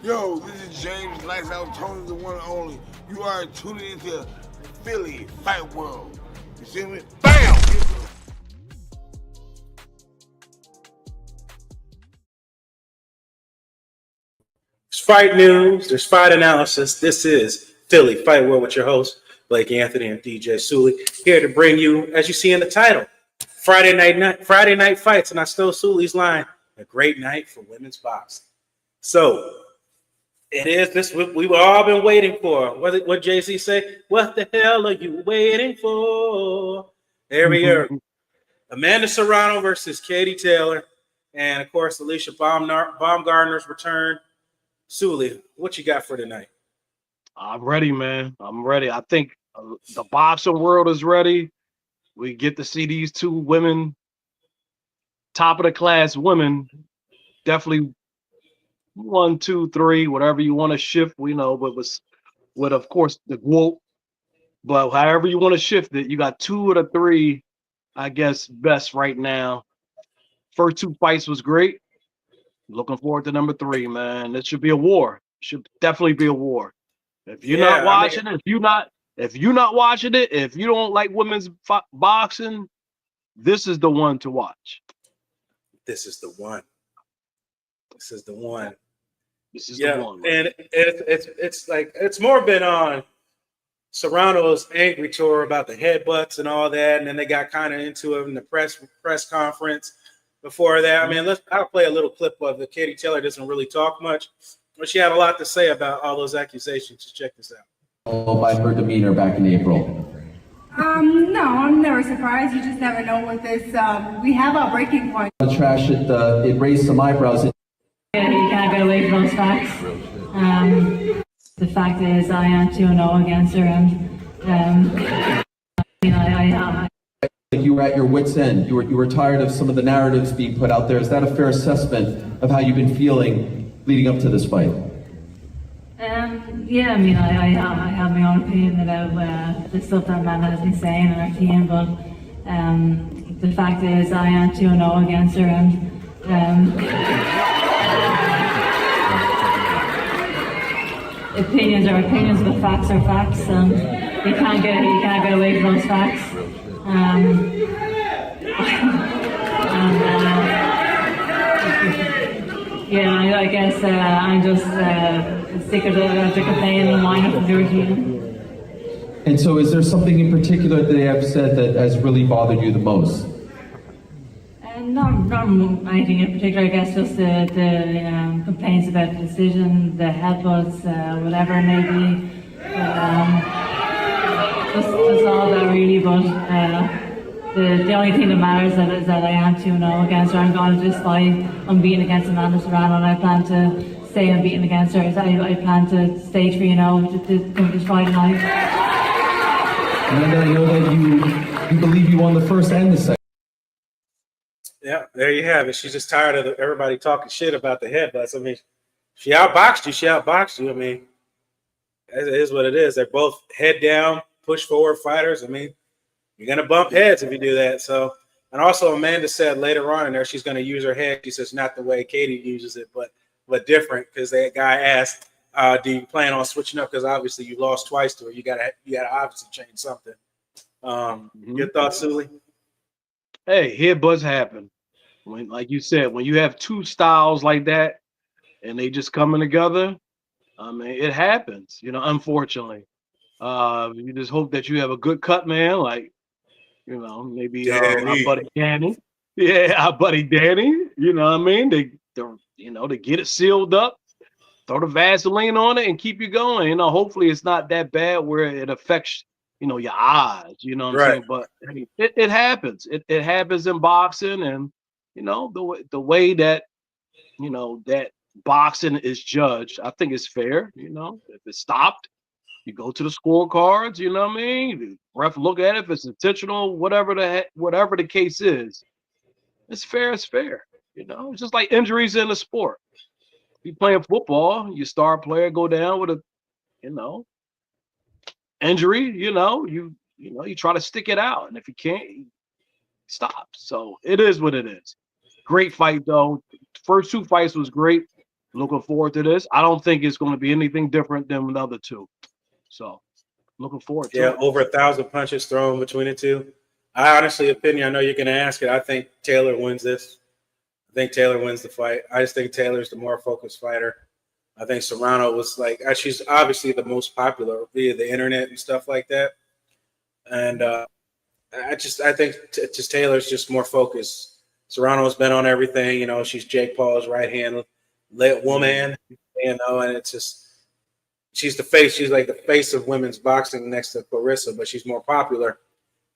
Yo, this is James Lights Out Tony, the one and only. You are tuning into Philly Fight World. You see me? BAM! There's fight news, there's fight analysis. This is Philly Fight World with your host, Blake Anthony and DJ Sully, here to bring you, as you see in the title, Friday night fights. And I stole Sully's line, a great night for women's boxing. So it is this we've all been waiting for. What JC say? What the hell are you waiting for? There we are. Amanda Serrano versus Katie Taylor, and of course Alycia Baumgardner's return. Sully, what you got for tonight? I'm ready, man. I'm ready. I think the boxing world is ready. We get to see these two women, top of the class women, definitely 1, 2, 3, whatever you want to shift. We know, but with of course the quote. But however you want to shift it, you got 2 of the 3, I guess, best right now. First 2 fights was great. Looking forward to number 3, man. This should be a war. Should definitely be a war. If you're not watching it, if you're not watching it, if you don't like women's boxing, this is the one to watch. This is the one. This is the one. This is the one. And it's like it's more been on Serrano's angry tour about the headbutts and all that, and then they got kind of into it in the press conference. Before that, I mean, I'll play a little clip of it. Katie Taylor doesn't really talk much, but she had a lot to say about all those accusations. Just check this out. By her demeanor back in April. No, I'm never surprised. You just never know what this. We have our breaking point. The trash it raised some eyebrows. You can't get away from those facts. The fact is, I am 2-0 against her, and I You were at your wit's end. You were tired of some of the narratives being put out there. Is that a fair assessment of how you've been feeling leading up to this fight? Yeah, I mean, I have my own opinion about the stuff that Amanda has been saying in our team, but the fact is, I am 2-0 against her, and opinions are opinions, but facts are facts, and you can't get away from those facts. Yeah, I guess I'm just sick of the complaining and whining from the routine. And so is there something in particular that they have said that has really bothered you the most? Not anything in particular, I guess just the complaints about the decision, the headbutts, whatever it may be. Just all that really, but the only thing that matters is that I am 2-0 against her. I'm going to this fight unbeaten against Amanda Serrano, and I plan to stay unbeaten against her. I plan to stay 3-0 to come this Friday night. And I know that you believe you won the first and the second. Yeah, there you have it. She's just tired of everybody talking shit about the headbutts. I mean, she outboxed you. I mean, it is what it is. They're both head down, push forward fighters. I mean, you're going to bump heads if you do that. So, and also Amanda said later on in there, she's going to use her head. She says not the way Katie uses it, but different, because that guy asked, do you plan on switching up? Because obviously you lost twice to her. You gotta obviously change something. Your thoughts, Sully? Hey, headbutts happen. When, like you said, when you have 2 styles like that and they just coming together, I mean, it happens, unfortunately. You just hope that you have a good cut man, like, maybe our buddy Danny. Yeah, our buddy Danny. You know what I mean? They get it sealed up, throw the Vaseline on it, and keep you going. Hopefully it's not that bad where it affects, your eyes. You know what I'm saying? But I mean, it happens. It happens in boxing, and the way that that boxing is judged, I think it's fair. If it's stopped, you go to the scorecards. You know what I mean? The ref look at it if it's intentional, whatever the case is. It's fair. It's fair. It's just like injuries in the sport. You playing football, your star player go down with a, injury. You try to stick it out, and if you can't, you stop. So it is what it is. Great fight though. First 2 fights was great. Looking forward to this. I don't think it's going to be anything different than the other two. So looking forward to Yeah, it. over 1,000 punches thrown between the two. I honestly, opinion, I know you're going to ask it. I think Taylor wins this. I think Taylor wins the fight. I just think Taylor's the more focused fighter. I think Serrano was like, she's obviously the most popular via the internet and stuff like that. And I think just Taylor's just more focused. Serrano's been on everything. You know, she's Jake Paul's right hand lit woman. You know, and it's just she's the face. She's like the face of women's boxing next to Clarissa, but she's more popular.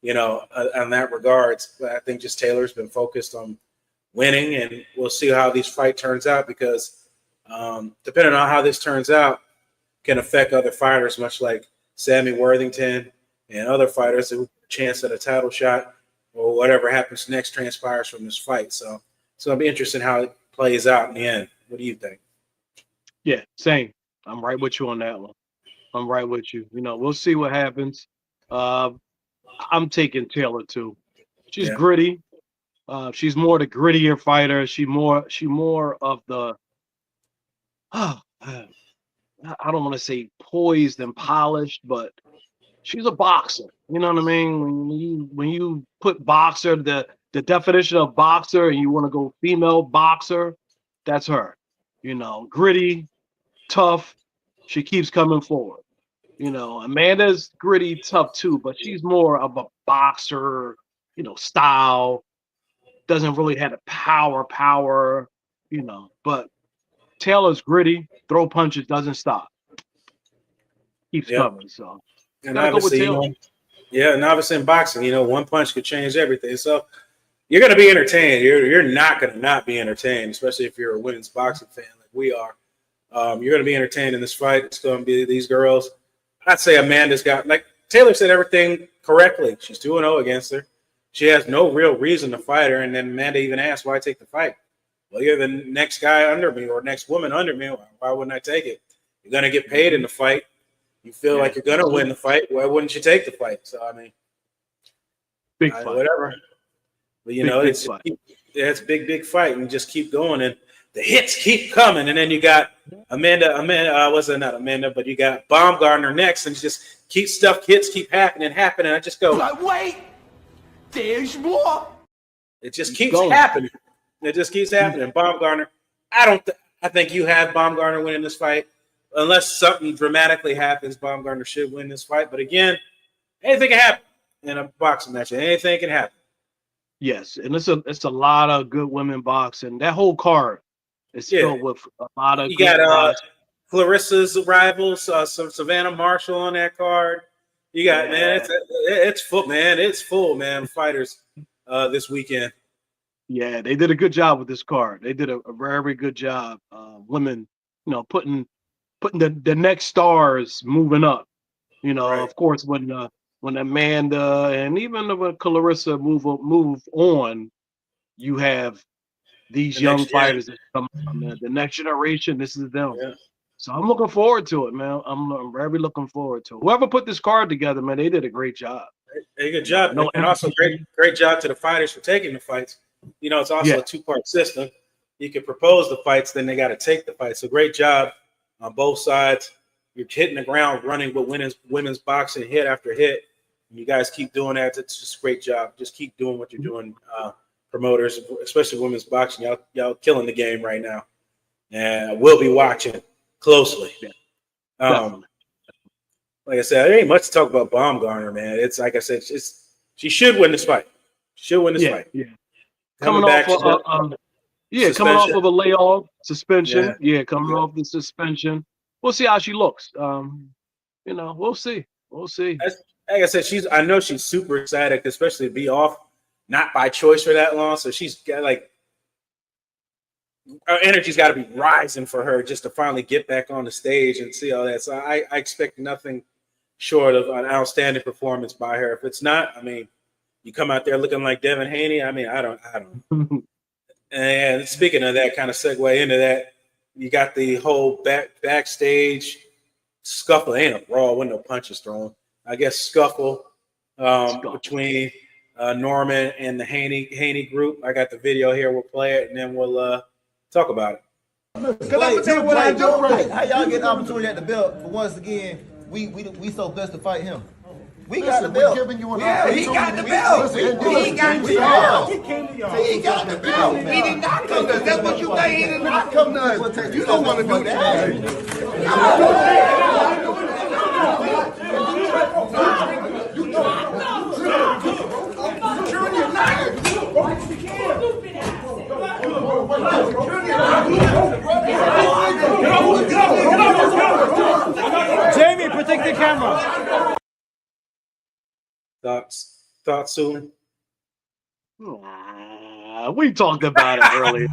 You know, in that regards. But I think just Taylor's been focused on winning, and we'll see how this fight turns out because depending on how this turns out, can affect other fighters, much like Sammy Worthington and other fighters who have a chance at a title shot or whatever happens next transpires from this fight. So it's going to be interesting how it plays out in the end. What do you think? Yeah, same. I'm right with you on that one. I'm right with you. You know, we'll see what happens. I'm taking Taylor too. She's gritty. She's more the grittier fighter. She more of the I don't want to say poised and polished, but she's a boxer. You know what I mean? When you put boxer, the definition of boxer, and you want to go female boxer, that's her. You know, gritty, tough. She keeps coming forward. You know, Amanda's gritty, tough too, but she's more of a boxer, you know, style. Doesn't really have the power, you know. But Taylor's gritty, throw punches, doesn't stop. Keeps coming. So and obviously, and obviously in boxing, you know, one punch could change everything. So you're going to be entertained. You're not going to not be entertained, especially if you're a women's boxing fan like we are. You're going to be entertained in this fight. It's going to be these girls. I'd say Amanda's got, like Taylor said everything correctly. She's 2-0 against her. She has no real reason to fight her. And then Amanda even asked, why take the fight? Well, you're the next guy under me or next woman under me. Why wouldn't I take it? You're going to get paid in the fight. You feel like you're going to win the fight. Why wouldn't you take the fight? So, I mean, big fight. Whatever. But, you know, it's a big fight and just keep going. And the hits keep coming. And then you got Amanda, wasn't not Amanda, but you got Baumgardner next. And just hits keep happening. I just go, like, wait, there's more. It just keeps happening. It just keeps happening. Baumgardner, I think you have Baumgardner winning this fight. Unless something dramatically happens, Baumgardner should win this fight. But again, anything can happen in a boxing match. Anything can happen. Yes, and it's a lot of good women boxing. That whole card is filled with a lot of. You got Clarissa's rivals, some Savannah Marshall on that card. You got it's full, man. It's full, man. Fighters this weekend. Yeah, they did a good job with this card. They did a very good job. Women, you know, putting the next stars moving up. You know, of course, when Amanda and even when Clarissa move on, you have these young fighters that come from the next generation. This is them. Yeah. So I'm looking forward to it, man. I'm very looking forward to it. Whoever put this card together, man, they did a great job. A good job. And also great job to the fighters for taking the fights. You know, it's also a two-part system. You can propose the fights, then they got to take the fights. So great job on both sides. You're hitting the ground running with women's boxing hit after hit. And you guys keep doing that. It's just a great job. Just keep doing what you're doing, promoters, especially women's boxing. Y'all killing the game right now. And we'll be watching closely. Like I said, there ain't much to talk about Baumgardner, man. It's like I said, she should win this fight. She should win this fight. Yeah. Coming off of a layoff suspension. Yeah, coming off the suspension. We'll see how she looks. You know, we'll see. Like I said, I know she's super excited, especially to be off, not by choice for that long. So she's got her energy's got to be rising for her just to finally get back on the stage and see all that. So I expect nothing short of an outstanding performance by her. If it's not, I mean, you come out there looking like Devin Haney. I mean, I don't. And speaking of that, kind of segue into that, you got the whole backstage scuffle. Ain't a brawl, wasn't no punches thrown. I guess scuffle between Norman and the Haney group. I got the video here. We'll play it and then we'll talk about it. Because I'm gonna tell you what I do. How y'all get the opportunity at the belt? For once again, we so blessed to fight him. We got the belt. He got the belt. He got the belt. He got the belt. He did not come to us. That's what you think. He did not come to us. You don't want to do that. Jamie, protect the camera. Thoughts, Sue? We talked about it earlier.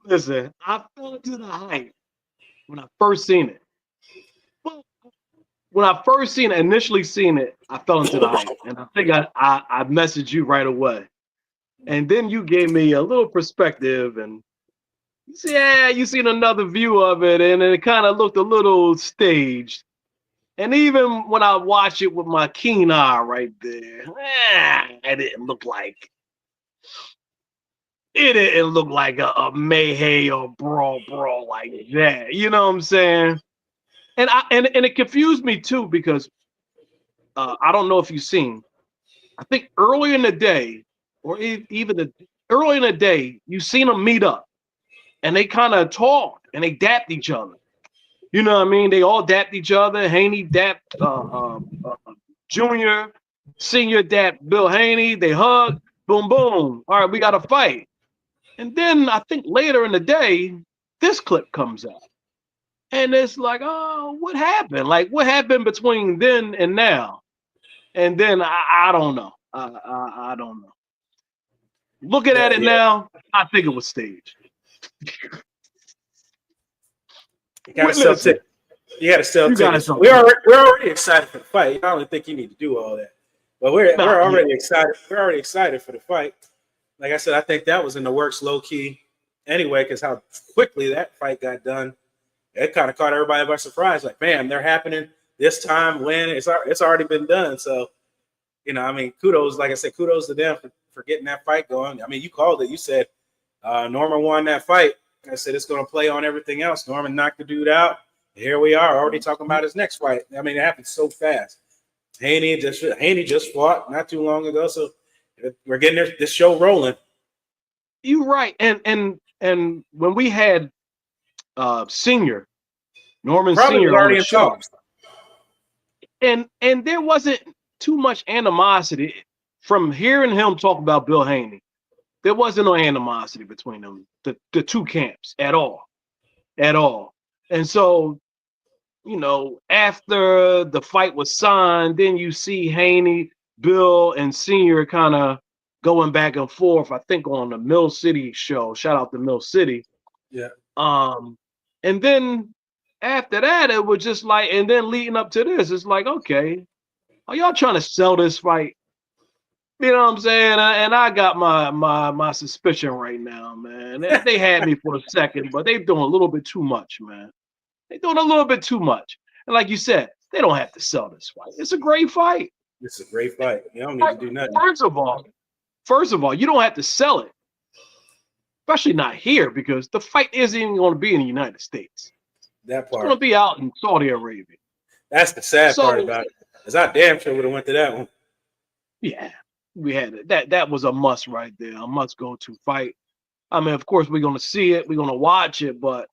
Listen, I fell into the hype when I first seen it. When I first initially seen it, I fell into the hype, and I think I messaged you right away, and then you gave me a little perspective, and you seen another view of it, and it kind of looked a little staged. And even when I watch it with my keen eye right there, it didn't look like a Mayhay or brawl like that. You know what I'm saying? And it confused me too, because I don't know if you've seen. I think earlier in the day, or even early in the day, you seen them meet up, and they kind of talked and they dapped each other. You know what I mean? They all dapped each other. Haney dapped Junior, Senior dapped Bill Haney. They hugged. Boom, boom. All right, we got to fight. And then I think later in the day, this clip comes out. And it's like, oh, what happened? Like, what happened between then and now? And then I don't know. I don't know. Looking at it now, I think it was staged. You got to sell tickets. We're already excited for the fight. I don't think you need to do all that. But we're already excited. We're already excited for the fight. Like I said, I think that was in the works low key anyway, because how quickly that fight got done. It kind of caught everybody by surprise. Like, man, they're happening this time when it's already been done. So, I mean, kudos. Like I said, kudos to them for getting that fight going. I mean, you called it. You said Norman won that fight. I said it's going to play on everything else. Norman knocked the dude out. Here we are, already talking about his next fight. I mean, it happened so fast. Haney just fought not too long ago, so we're getting this show rolling. You're right, and when we had Senior, Norman Probably Senior already on the in show, talks. and there wasn't too much animosity from hearing him talk about Bill Haney. There wasn't no animosity between them, the two camps at all. And so, after the fight was signed, then you see Haney, Bill, and Senior kind of going back and forth, I think on the Mill City show. Shout out to Mill City. Yeah. And then after that, it was just like, and then leading up to this, it's like, okay, are y'all trying to sell this fight? You know what I'm saying? And I got my suspicion right now, man. They had me for a second, but they're doing a little bit too much, man. They're doing a little bit too much. And like you said, they don't have to sell this fight. It's a great fight. It's a great fight. You don't need to do nothing. First of all, you don't have to sell it. Especially not here, because the fight isn't even going to be in the United States. That part. It's going to be out in Saudi Arabia. That's the sad part about it. Because I damn sure would have went to that one. Yeah. We had it. That was a must right there. A must go to fight. I mean, of course, we're going to see it. We're going to watch it. But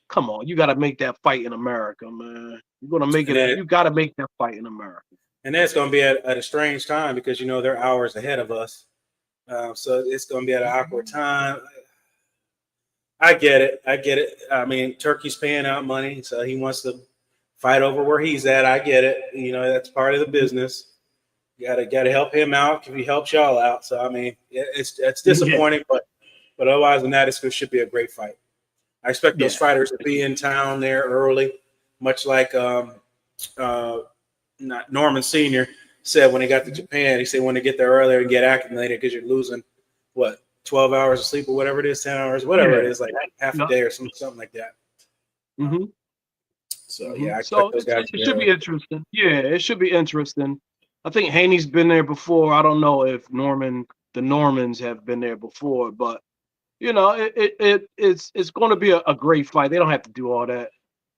come on, you got to make that fight in America, man. You're going to make it. You got to make that fight in America. And that's going to be at a strange time because, they're hours ahead of us. So it's going to be at an awkward time. I get it. I mean, Turkey's paying out money, so he wants to fight over where he's at. I get it. That's part of the business. You gotta help him out if he helps y'all out. So I mean, it's disappointing, but otherwise than that, it should be a great fight. I expect those fighters to be in town there early, much like Norman Senior said when he got to Japan. He said when they get there earlier and get acclimated because you're losing 12 hours of sleep or whatever it is, 10 hours, whatever it is, like half a day or something like that. Mm-hmm. So I expect those guys. It should be interesting. Yeah, it should be interesting. I think Haney's been there before. I don't know if Norman the Normans have been there before. But you know, it's going to be a great fight. They don't have to do all that.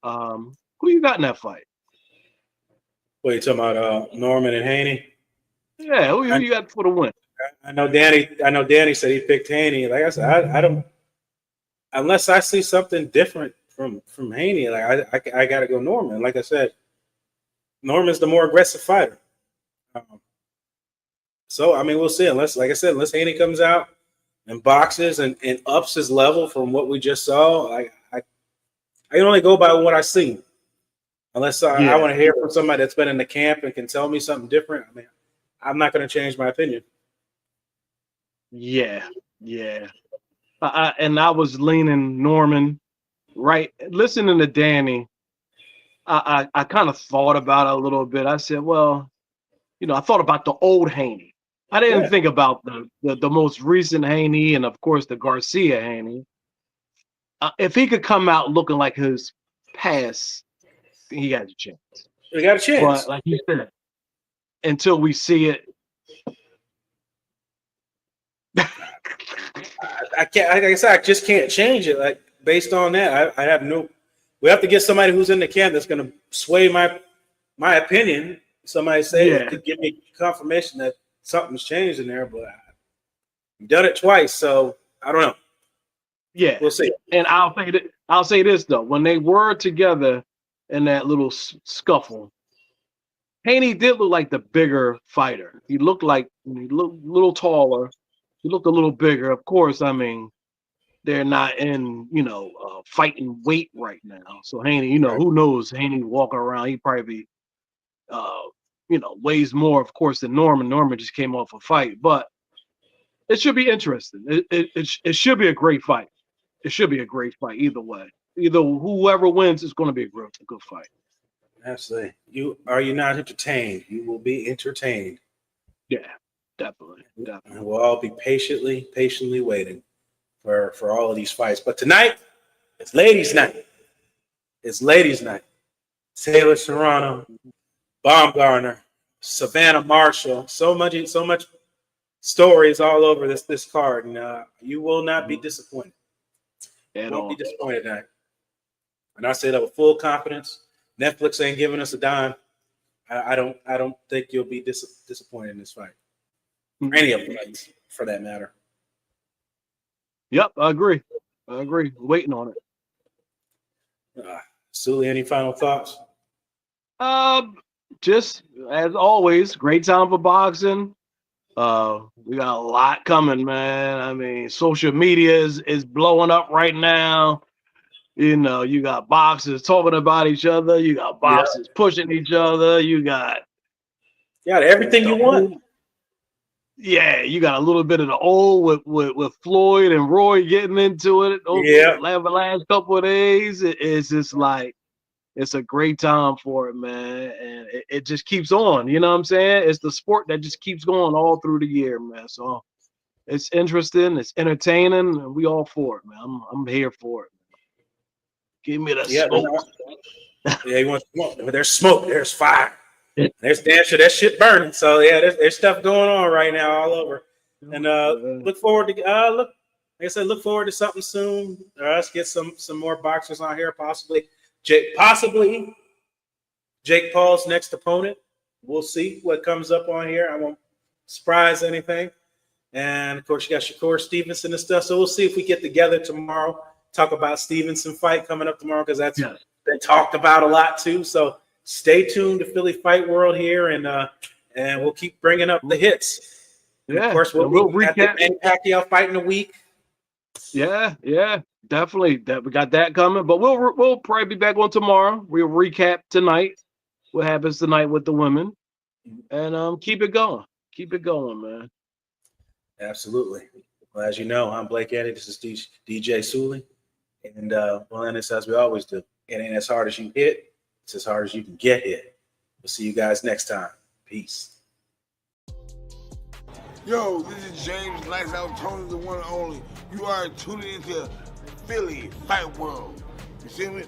Who you got in that fight? What are you talking about? Norman and Haney? Yeah, who you got for the win? I know Danny said he picked Haney. Like I said, I don't unless I see something different from Haney. Like I got to go Norman. Like I said, Norman's the more aggressive fighter. So I mean, we'll see. Unless Haney comes out and boxes and ups his level from what we just saw, I can only go by what I see. Unless I want to hear from somebody that's been in the camp and can tell me something different. I mean, I'm not going to change my opinion. Yeah. And I was leaning Norman, right? Listening to Danny, I kind of thought about it a little bit. I said, well, you know, I thought about the old Haney. I didn't think about the most recent Haney and, of course, the Garcia Haney. If he could come out looking like his past, he got a chance. He got a chance. But like you said, until we see it, I can't. Like I said, I just can't change it. Like based on that, I have no. We have to get somebody who's in the camp that's going to sway my opinion. Somebody to give me confirmation that something's changed in there. But I've done it twice, so I don't know. Yeah, we'll see. And I'll say this though: when they were together in that little scuffle, Haney did look like the bigger fighter. He looked a little taller. He looked a little bigger. Of course, I mean, they're not in, fighting weight right now. So Haney, who knows? Haney walking around, he probably, weighs more, of course, than Norman. Norman just came off a fight, but it should be interesting. It should be a great fight. It should be a great fight either way. Either whoever wins is going to be a good fight. Absolutely. Are you not entertained? You will be entertained. Yeah, definitely. And we'll all be patiently waiting for all of these fights. But tonight, it's ladies' night. Taylor Serrano, Baumgardner, Savannah Marshall. So much stories all over this card, and you will not be disappointed. You won't be disappointed tonight. And I say that with full confidence. Netflix ain't giving us a dime. I don't think you'll be disappointed in this fight. Any of the fights, for that matter. Yep, I agree. Waiting on it. Sully, any final thoughts? Just as always, great time for boxing. We got a lot coming, man. I mean, social media is blowing up right now. You got boxers talking about each other. You got boxers pushing each other. You got everything you want. Yeah, you got a little bit of the old with Floyd and Roy getting into it. The last couple of days, it's just like it's a great time for it, man, and it just keeps on. You know what I'm saying? It's the sport that just keeps going all through the year, man. So it's interesting, it's entertaining, and we all for it, man. I'm here for it. Give me the smoke. You want smoke? There's smoke. There's fire. There's damn sure that shit burning. So there's stuff going on right now all over. And look forward to look forward to something soon. Let's get some more boxers on here, possibly Jake Paul's next opponent. We'll see what comes up on here. I won't surprise anything. And of course, you got Shakur Stevenson and stuff. So we'll see if we get together tomorrow. Talk about Stevenson fight coming up tomorrow because that's been talked about a lot too. So stay tuned to Philly Fight World here, and we'll keep bringing up the hits. And of course, we'll recap the Pacquiao fight in a week. Yeah, definitely. We got that coming, but we'll probably be back on tomorrow. We'll recap tonight what happens tonight with the women, and keep it going. Keep it going, man. Absolutely. Well, as you know, I'm Blake Eddy. This is DJ Sully. And we'll end this as we always do. It ain't as hard as you hit. It's as hard as you can get hit. We'll see you guys next time. Peace. Yo, this is James Lights Out Tony, the one and only. You are tuning into Philly Fight World. You see me?